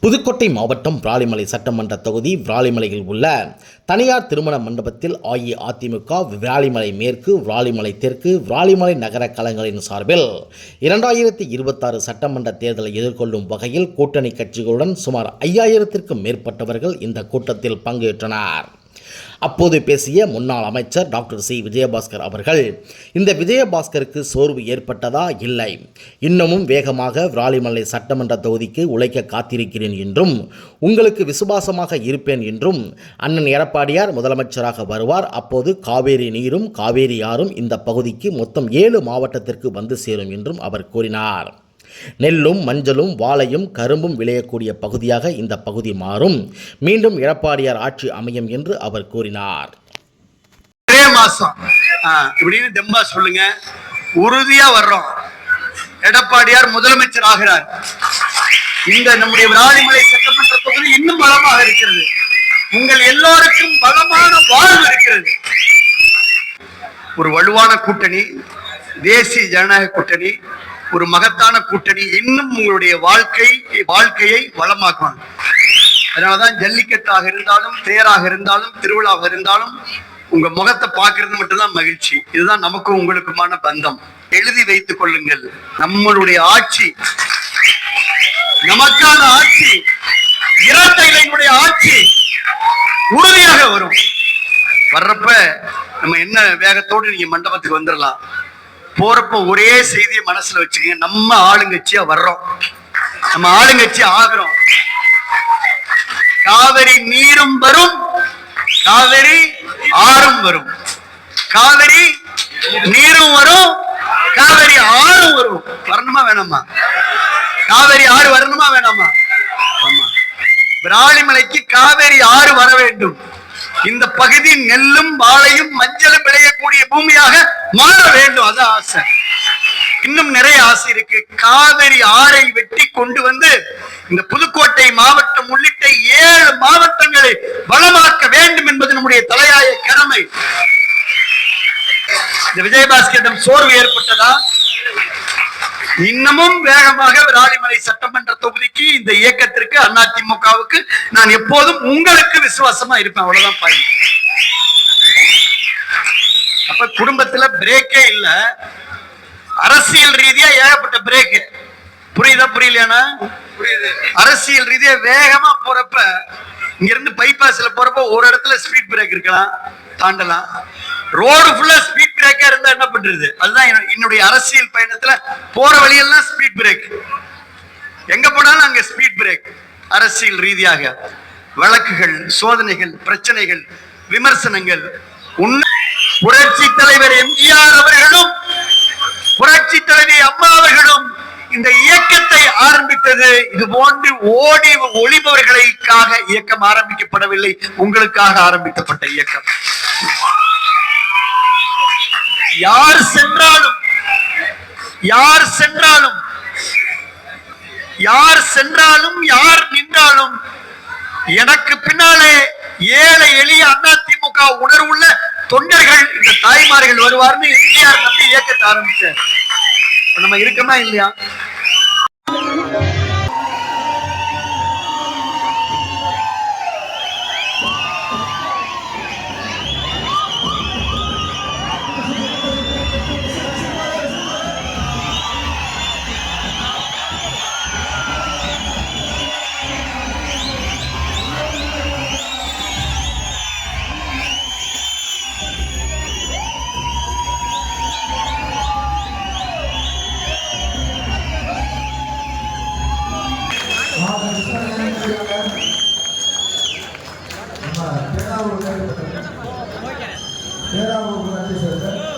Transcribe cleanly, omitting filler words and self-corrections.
புதுக்கோட்டை மாவட்டம் விராலிமலை சட்டமன்ற தொகுதி விராலிமலையில் உள்ள தனியார் திருமண மண்டபத்தில் அஇஅதிமுக விராலிமலை மேற்கு, விராலிமலை தெற்கு, விராலிமலை நகர கழகங்களின் சார்பில் 2026 சட்டமன்ற தேர்தலை எதிர்கொள்ளும் வகையில் கூட்டணி கட்சிகளுடன் சுமார் 5000த்திற்கும் மேற்பட்டவர்கள் இந்த கூட்டத்தில் பங்கேற்றனர். அப்போது பேசிய முன்னாள் அமைச்சர் டாக்டர் சி விஜயபாஸ்கர் அவர்கள், இந்த விஜயபாஸ்கருக்கு சோர்வு ஏற்பட்டதா? இல்லை, இன்னமும் வேகமாக விராலிமலை சட்டமன்ற தொகுதிக்கு உழைக்க காத்திருக்கிறேன் என்றும், உங்களுக்கு விசுவாசமாக இருப்பேன் என்றும், அண்ணன் எடப்பாடியார் முதலமைச்சராக வருவார், அப்போது காவேரி நீரும் காவேரி ஆறும் இந்த பகுதிக்கு மொத்தம் 7 மாவட்டத்திற்கு வந்து சேரும் என்றும் அவர் கூறினார். நெல்லும் மஞ்சளும் வாழையும் கரும்பும் விளையக்கூடிய பகுதியாக இந்த பகுதி மாறும், மீண்டும் எடப்பாடியார் ஆட்சி அமையும் என்று அவர் கூறினார். ஒரே மாசம் இப்படின்னு தெம்பா சொல்லுங்க, உறுதியா வர்றோம். எடப்பாடியார் முதலமைச்சர் ஆகிறார். இந்த நம்முடைய விராலிமலை சட்டமன்ற தொகுதி இன்னும் பலமாக இருக்கிறது. உங்கள் எல்லோருக்கும் பலமான வாழ்வு இருக்கிறது. ஒரு வலுவான கூட்டணி, தேசிய ஜனநாயக கூட்டணி, ஒரு மகத்தான கூட்டணி இன்னும் உங்களுடைய வாழ்க்கையை வளமாக்கும். அதனாலதான் ஜல்லிக்கட்டாக இருந்தாலும், தேராக இருந்தாலும், திருவிழாவாக இருந்தாலும் உங்க முகத்தை பார்க்கறது மட்டும்தான் மகிழ்ச்சி. இதுதான் நமக்கும் உங்களுக்குமான பந்தம். எழுதி வைத்துக் கொள்ளுங்கள், நம்மளுடைய ஆட்சி, நமக்கான ஆட்சி, இரட்டை இலையினுடைய ஆட்சி உறுதியாக வரும். வர்றப்ப நம்ம என்ன வேகத்தோடு நீங்க மண்டபத்துக்கு வந்துடலாம். போறப்ப ஒரே செய்தியை மனசுல வச்சுக்கங்க, நம்ம ஆளுங்கட்சியா வர்றோம், நம்ம ஆளுங்கட்சி ஆகிறோம். காவிரி நீரும் வரும், காவிரி ஆறும் வரும், காவிரி நீரும் வரும், காவிரி ஆறும் வரும். வரணுமா வேணாமா? காவிரி ஆறு வரணுமா வேணாமா? ஆமா, விராலிமலைக்கு காவிரி ஆறு வர வேண்டும். இந்த பகுதி நெல்லும் வாழையும் மஞ்சளும் விளையக்கூடிய பூமியாக மாற வேண்டும். அதான் ஆசை. இன்னும் நிறைய ஆசை இருக்கு. காவிரி ஆறை வெட்டி கொண்டு வந்து இந்த புதுக்கோட்டை மாவட்டம் உள்ளிட்ட 7 மாவட்டங்களை வளமாக்க வேண்டும் என்பது நம்முடைய தலையாய கடமை. இந்த விஜயபாஸ்கரிடம் சோர்வு ஏற்பட்டதா? இன்னமும் வேகமாக விராலிமலை சட்டமன்ற தொகுதிக்கு, இந்த இயக்கத்திற்கு, அதிமுகவுக்கு நான் எப்போதும் உங்களுக்கு விசுவாசமா இருப்பேன். அவ்வளவுதான் பயன். அப்ப குடும்பத்துல பிரேக்கே இல்ல, அரசியல் ரீதியா ஏகப்பட்ட பிரேக். புரியுதா? புரியலையானா? அரசியல் ரீதியா வேகமா போறப்ப, இங்க இருந்து பைபாஸ்ல போறப்ப ஒரு இடத்துல ஸ்பீட் பிரேக் இருக்கலாம், தாண்டலாம். ரோடு ஃபுல்லா ஸ்பீட் பிரேக்கா இருந்தா என்ன பண்றது? அதுதான் என்னுடைய அரசியல் பயணத்துல போற வழியெல்லாம் ஸ்பீட் பிரேக். எங்க போனாலும் அங்க ஸ்பீட் பிரேக். அரசியல் ரீதியாக வழக்குகள், சோதனைகள், பிரச்சனைகள், விமர்சனங்கள். புரட்சி தலைவர் எம்ஜிஆர் அவர்களும் புரட்சி தலைவி அம்மா அவர்களும் இந்த இயக்கத்தை ஆரம்பித்தது இது போன்று ஓடி ஒளிபவர்களுக்காக இயக்கம் ஆரம்பிக்கப்படவில்லை, உங்களுக்காக ஆரம்பிக்கப்பட்ட இயக்கம். யார் சென்றாலும், யார் சென்றாலும், யார் சென்றாலும், யார் நின்றாலும் எனக்கு பின்னாலே ஏழை எளிய அதிமுக உணர்வுள்ள தொண்டர்கள், இந்த தாய்மார்கள் வருவார்னு எம்ஜிஆர் நம்பி இயக்கத்தை ஆரம்பிச்சார். நம்ம இருக்கமா இல்லையா? பேராவூர் நன்றி சார்.